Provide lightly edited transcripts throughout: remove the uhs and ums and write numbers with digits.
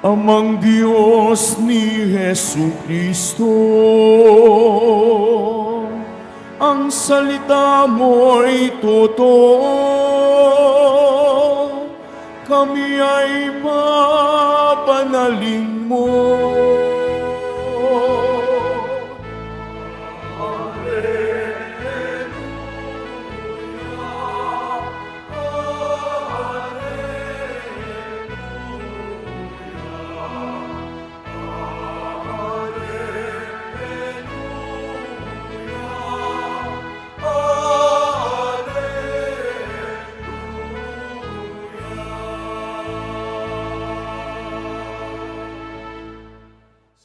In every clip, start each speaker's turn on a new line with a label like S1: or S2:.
S1: Amang Diyos ni Jesucristo, ang salita mo'y totoo, kami ay papanaling mo.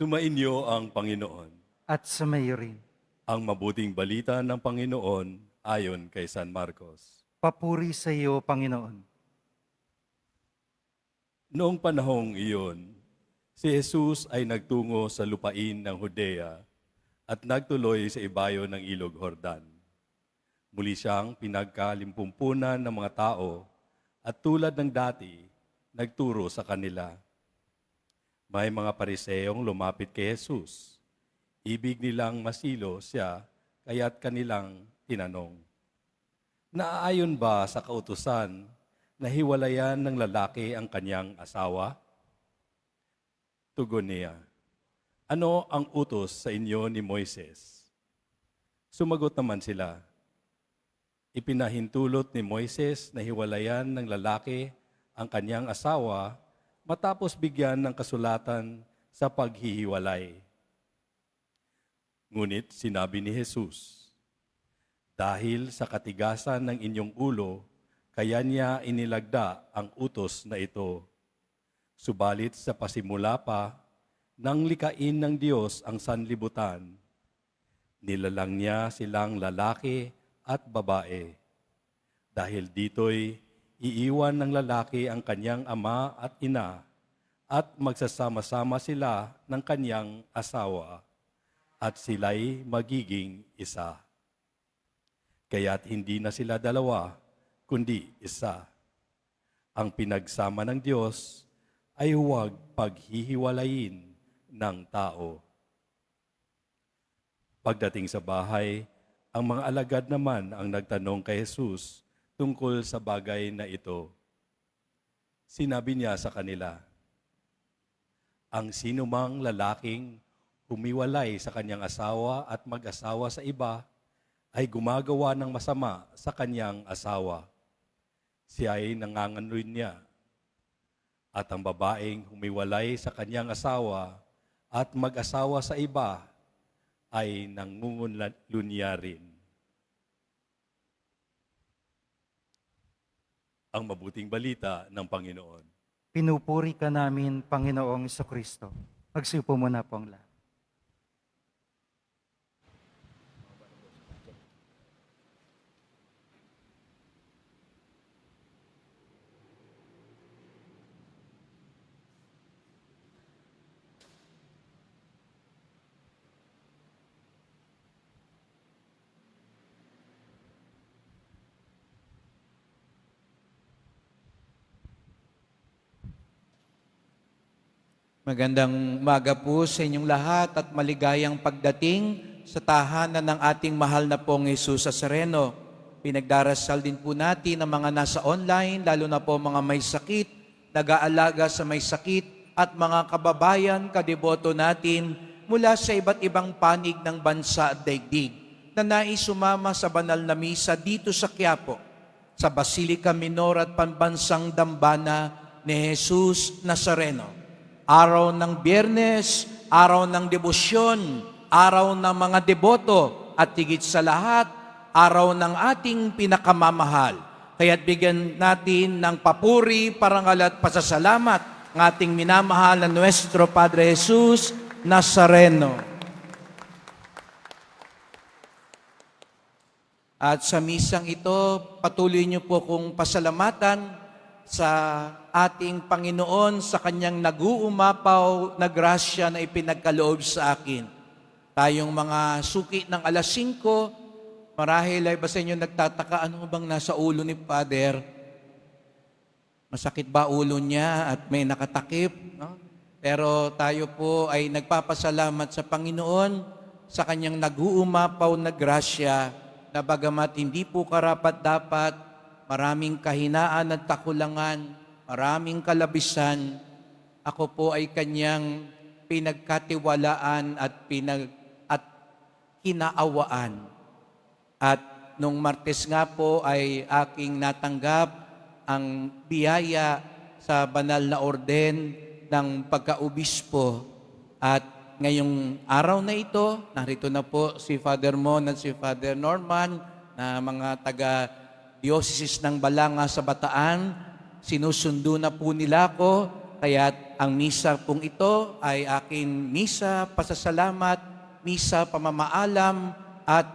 S2: Sumainyo ang Panginoon.
S3: At sumayo rin.
S2: Ang mabuting balita ng Panginoon ayon kay San Marcos.
S3: Papuri sa iyo, Panginoon.
S2: Noong panahong iyon, si Jesus ay nagtungo sa lupain ng Judea at nagtuloy sa ibayo ng Ilog Jordan. Muli siyang pinagkalimpumpunan ng mga tao at tulad ng dati, nagturo sa kanila. May mga Pariseyong lumapit kay Jesus. Ibig nilang masilo siya, kaya't kanilang tinanong, "Naaayon ba sa kautusan na hiwalayan ng lalaki ang kanyang asawa?" Tugon niya, "Ano ang utos sa inyo ni Moises?" Sumagot naman sila, "Ipinahintulot ni Moises na hiwalayan ng lalaki ang kanyang asawa matapos bigyan ng kasulatan sa paghihiwalay." Ngunit sinabi ni Jesus, "Dahil sa katigasan ng inyong ulo, kaya niya inilagda ang utos na ito. Subalit sa pasimula pa, nang likain ng Diyos ang sanlibutan, nilalang niya silang lalaki at babae. Dahil dito'y iiwan ng lalaki ang kanyang ama at ina at magsasama-sama sila ng kanyang asawa at sila'y magiging isa. Kaya't hindi na sila dalawa, kundi isa. Ang pinagsama ng Diyos ay huwag paghihiwalayin ng tao." Pagdating sa bahay, ang mga alagad naman ang nagtanong kay Jesus tungkol sa bagay na ito. Sinabi niya sa kanila, "Ang sinumang lalaking humiwalay sa kanyang asawa at mag-asawa sa iba ay gumagawa ng masama sa kanyang asawa. Siya ay nanganganuy niya. At ang babaeng humiwalay sa kanyang asawa at mag-asawa sa iba ay nangungulunya rin." Ang mabuting balita ng Panginoon.
S3: Pinupuri ka namin, Panginoong Jesucristo. Magsiupo muna po ang lahat.
S4: Magandang umaga po sa inyong lahat at maligayang pagdating sa tahanan ng ating mahal na pong Jesus Nazareno. Pinagdarasal din po natin ang mga nasa online, lalo na po mga may sakit, nag-aalaga sa may sakit at mga kababayan, kadeboto natin mula sa iba't ibang panig ng bansa at daigdig na nais sumama sa banal na misa dito sa Quiapo, sa Basilica Minor at Pambansang Dambana ni Jesus Nazareno. Araw ng Biyernes, araw ng debosyon, araw ng mga deboto, at higit sa lahat, araw ng ating pinakamamahal. Kaya't bigyan natin ng papuri, parangal at pasasalamat ng ating minamahal na Nuestro Padre Jesus Nazareno. At sa misang ito, patuloy niyo po kong pasalamatan sa ating Panginoon sa kanyang nag-uumapaw na grasya na ipinagkaloob sa akin. Tayong mga suki ng alas 5, marahil ay ba sa inyo nagtataka, ano bang nasa ulo ni Father? Masakit ba ulo niya at may nakatakip? No? Pero tayo po ay nagpapasalamat sa Panginoon sa kanyang nag-uumapaw na grasya na bagamat hindi po karapat-dapat, maraming kahinaan at kakulangan, maraming kalabisan, ako po ay kanyang pinagkatiwalaan at kinaawaan. At nung Martes nga po ay aking natanggap ang biyaya sa banal na orden ng pagkaobispo. At ngayong araw na ito, narito na po si Father Mon at si Father Norman na mga taga-diocese ng Balanga sa Bataan. Sinusundo na po nila ako, kaya ang misa pong ito ay aking misa, pasasalamat, misa, pamamaalam, at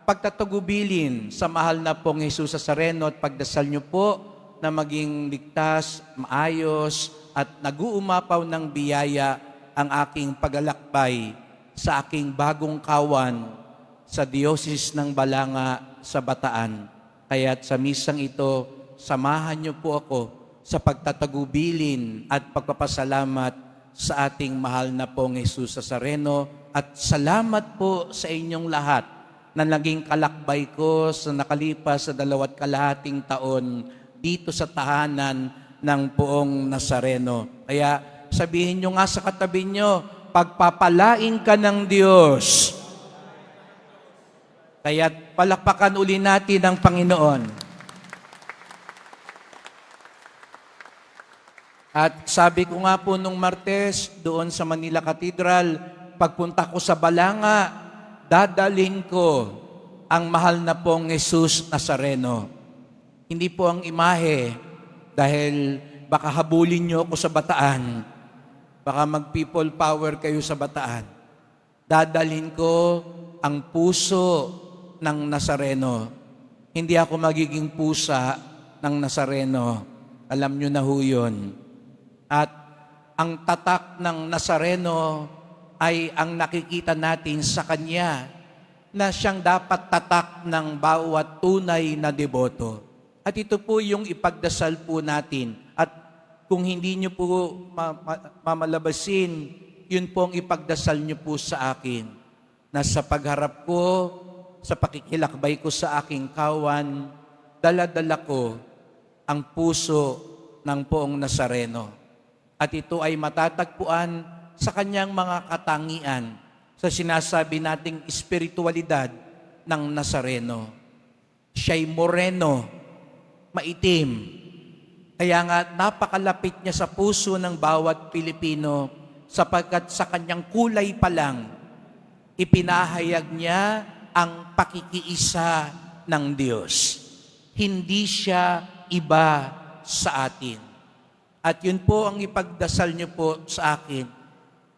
S4: pagtatagubilin sa mahal na pong Jesus Nazareno at pagdasal niyo po na maging ligtas, maayos, at nag-uumapaw ng biyaya ang aking pagalakbay sa aking bagong kawan sa Diocese ng Balanga sa Bataan. Kaya't sa misang ito, samahan niyo po ako sa pagtatagubilin at pagpapasalamat sa ating mahal na pong Jesus Nazareno. At salamat po sa inyong lahat na naging kalakbay ko sa nakalipas sa 2 kalahating taon dito sa tahanan ng Poong Nazareno. Kaya sabihin nyo nga sa katabi nyo, pagpapalain ka ng Diyos. Kaya palakpakan uli natin ang Panginoon. At sabi ko nga po nung Martes, doon sa Manila Cathedral, pagpunta ko sa Balanga, dadalhin ko ang mahal na pong Jesus Nazareno. Hindi po ang imahe, dahil baka habulin nyo ako sa Bataan, baka mag-people power kayo sa Bataan. Dadalhin ko ang puso ng Nazareno. Hindi ako magiging pusa ng Nazareno. Alam nyo na ho yun. At ang tatak ng Nazareno ay ang nakikita natin sa Kanya na siyang dapat tatak ng bawat tunay na deboto. At ito po yung ipagdasal po natin. At kung hindi nyo po mamalabasin, yun po ang ipagdasal nyo po sa akin. Na sa pagharap ko, sa pakikilakbay ko sa aking kawan, dala-dala ko ang puso ng Poong Nazareno. At ito ay matatagpuan sa kanyang mga katangian, sa sinasabi nating espiritualidad ng Nazareno. Siya'y moreno, maitim. Kaya nga napakalapit niya sa puso ng bawat Pilipino sapagkat sa kanyang kulay pa lang, ipinahayag niya ang pakikiisa ng Diyos. Hindi siya iba sa atin. At yun po ang ipagdasal niyo po sa akin,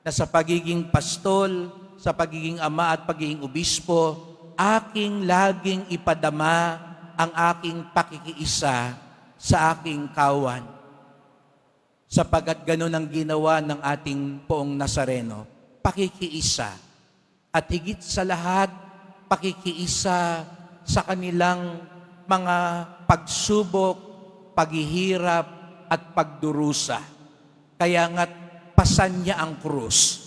S4: na sa pagiging pastol, sa pagiging ama at pagiging obispo, aking laging ipadama ang aking pakikiisa sa aking kawan. Sapagat ganun ang ginawa ng ating Poong Nazareno, pakikiisa. At higit sa lahat, pakikiisa sa kanilang mga pagsubok, paghihirap, at pagdurusa. Kaya nga't pasan niya ang krus.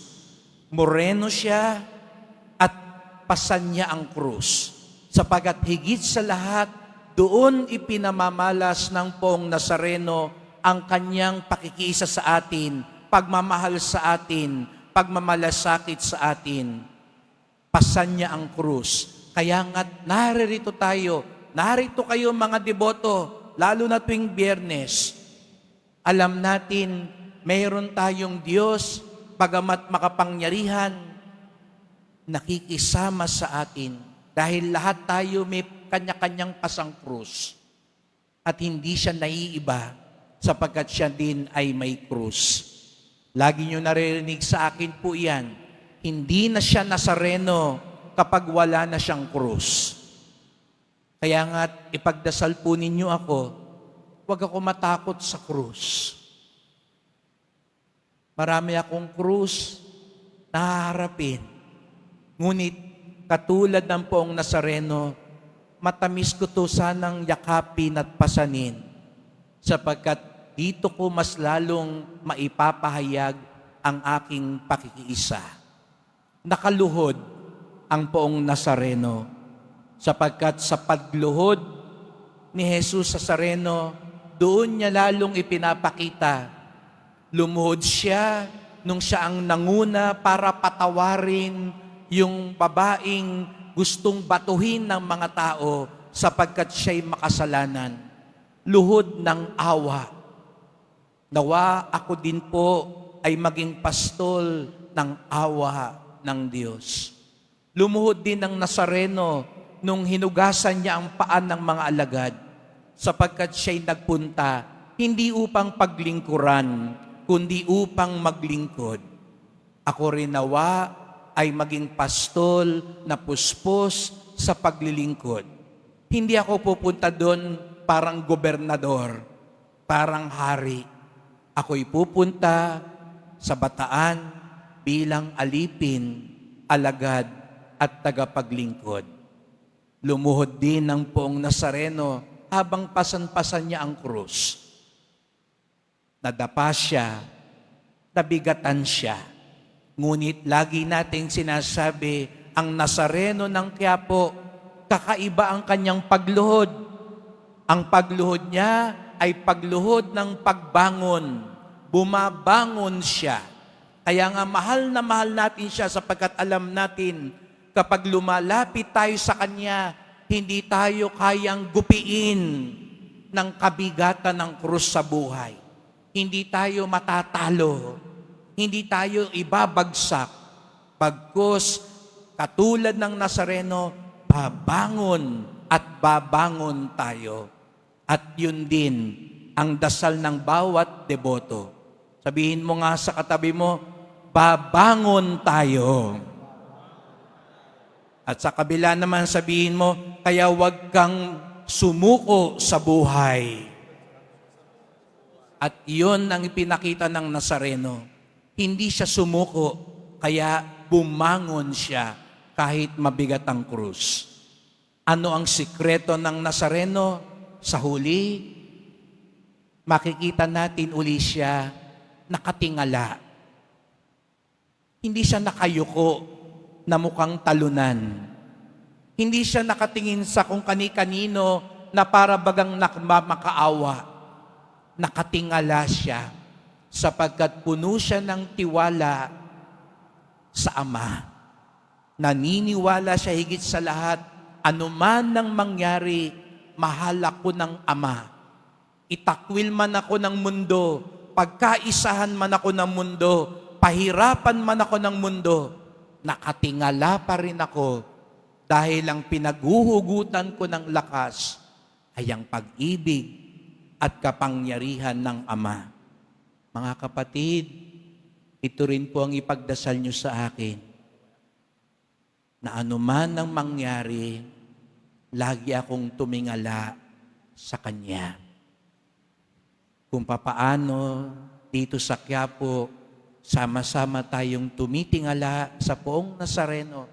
S4: Moreno siya at pasan niya ang krus. Sapagat higit sa lahat, doon ipinamamalas ng Poong Nazareno ang kanyang pakikiisa sa atin, pagmamahal sa atin, pagmamalasakit sa atin. Pasan niya ang krus. Kaya nga't narito tayo, narito kayo mga deboto, lalo na tuwing Biyernes. Alam natin, mayroon tayong Diyos, bagamat makapangyarihan, nakikisama sa atin. Dahil lahat tayo may kanya-kanyang pasang krus. At hindi siya naiiba, sapagkat siya din ay may krus. Lagi nyo naririnig sa akin po yan, hindi na siya Nazareno kapag wala na siyang krus. Kaya nga, ipagdasal po ninyo ako, huwag ako matakot sa krus. Marami akong krus na haharapin. Ngunit katulad ng Poong Nazareno, matamis ko to sanang yakapin at pasanin, sapagkat dito ko mas lalong maipapahayag ang aking pakikiisa. Nakaluhod ang poong Nazareno, sapagkat sa pagluhod ni Jesus Nazareno, doon niya lalong ipinapakita. Lumuhod siya nung siya ang nanguna para patawarin yung babaeng gustong batuhin ng mga tao sapagkat siya'y makasalanan. Luhod ng awa. Nawa ako din po ay maging pastol ng awa ng Diyos. Lumuhod din ng Nazareno nung hinugasan niya ang paan ng mga alagad sapagkat siya'y nagpunta hindi upang paglingkuran, kundi upang maglingkod. Ako rin nawa ay maging pastol na puspos sa paglilingkod. Hindi ako pupunta doon parang gobernador, parang hari. Ako'y pupunta sa Bataan bilang alipin, alagad at tagapaglingkod. Lumuhod din ng poong Nazareno habang pasan-pasan niya ang krus. Nadapa siya, nabigatan siya. Ngunit lagi nating sinasabi, ang Nazareno ng Quiapo, kakaiba ang kanyang pagluhod. Ang pagluhod niya ay pagluhod ng pagbangon. Bumabangon siya. Kaya nga mahal na mahal natin siya sapagkat alam natin, kapag lumalapit tayo sa Kanya, hindi tayo kayang gupiin ng kabigatan ng krus sa buhay. Hindi tayo matatalo. Hindi tayo ibabagsak. Pagkus, katulad ng Nazareno, babangon at babangon tayo. At yun din ang dasal ng bawat deboto. Sabihin mo nga sa katabi mo, babangon tayo. At sa kabila naman sabihin mo, kaya wag kang sumuko sa buhay. At yun ang ipinakita ng Nazareno. Hindi siya sumuko, kaya bumangon siya kahit mabigat ang krus. Ano ang sikreto ng Nazareno? Sa huli, makikita natin uli siya nakatingala. Hindi siya nakayuko na mukhang talunan. Hindi siya nakatingin sa kung kani-kanino na para bagang makaawa. Nakatingala siya sapagkat puno siya ng tiwala sa Ama. Naniniwala siya higit sa lahat, anuman nang mangyari, mahal ako ng Ama. Itakwil man ako ng mundo, pagkaisahan man ako ng mundo, pahirapan man ako ng mundo, nakatingala pa rin ako dahil ang pinaghuhugutan ko ng lakas ay ang pag-ibig at kapangyarihan ng Ama. Mga kapatid, ito rin po ang ipagdasal nyo sa akin, na anuman ang mangyari, lagi akong tumingala sa Kanya. Kung papaano dito sa Quiapo, sama-sama tayong tumitingala sa poong Nazareno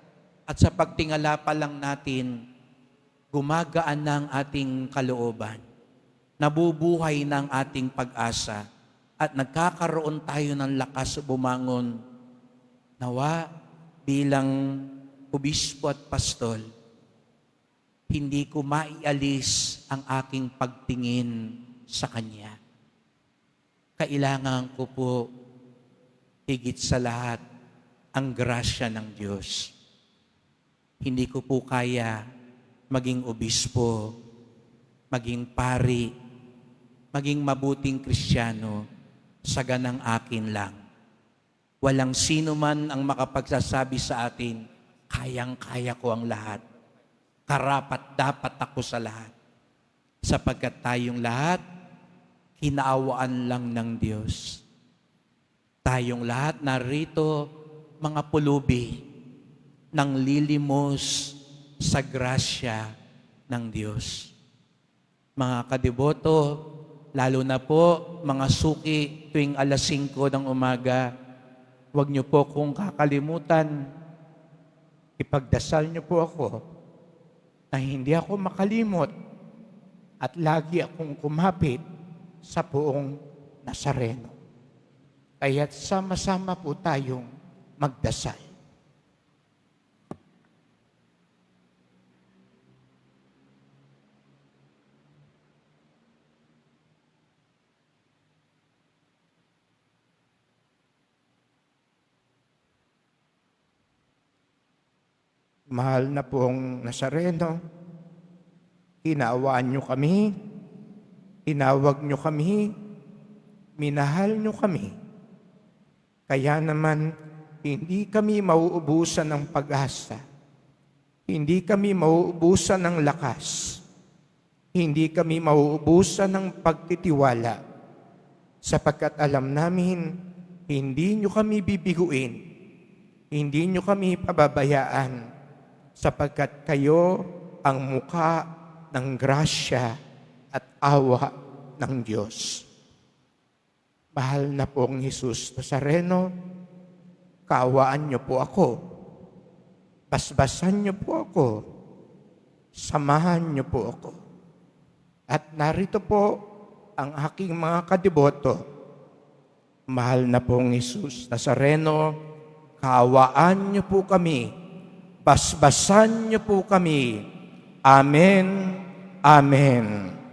S4: at sa pagtingala pa lang natin, gumagaan ng ating kalooban, nabubuhay ng ating pag-asa at nagkakaroon tayo ng lakas bumangon. Nawa bilang obispo at pastol, hindi ko maialis ang aking pagtingin sa Kanya. Kailangan ko po higit sa lahat ang grasya ng Diyos. Hindi ko po kaya maging obispo, maging pari, maging mabuting Kristiyano sa ganang akin lang. Walang sino man ang makapagsasabi sa atin, kayang-kaya ko ang lahat. Karapat-dapat ako sa lahat. Sapagkat tayong lahat, kinaawaan lang ng Diyos. Tayong lahat narito, mga pulubi, nang lilimos sa grasya ng Diyos. Mga kadeboto, lalo na po mga suki tuwing alas 5 ng umaga, huwag niyo po kung kakalimutan, ipagdasal niyo po ako na hindi ako makalimot at lagi akong kumapit sa poong Nazareno.
S5: Kaya't sama-sama po tayong magdasal. Mahal na pong Nazareno, inaawaan niyo kami, tinawag niyo kami, minahal niyo kami. Kaya naman, hindi kami mauubusan ng pag-asa. Hindi kami mauubusan ng lakas. Hindi kami mauubusan ng pagtitiwala. Sapagkat alam namin, hindi niyo kami bibiguin. Hindi niyo kami pababayaan. Sapagkat kayo ang muka ng grasya at awa ng Diyos. Mahal na pong Jesus Nazareno, kaawaan niyo po ako. Basbasan niyo po ako. Samahan niyo po ako. At narito po ang aking mga kadiboto. Mahal na pong Jesus Nazareno, kaawaan niyo po kami. Basbasan niyo po kami. Amen. Amen.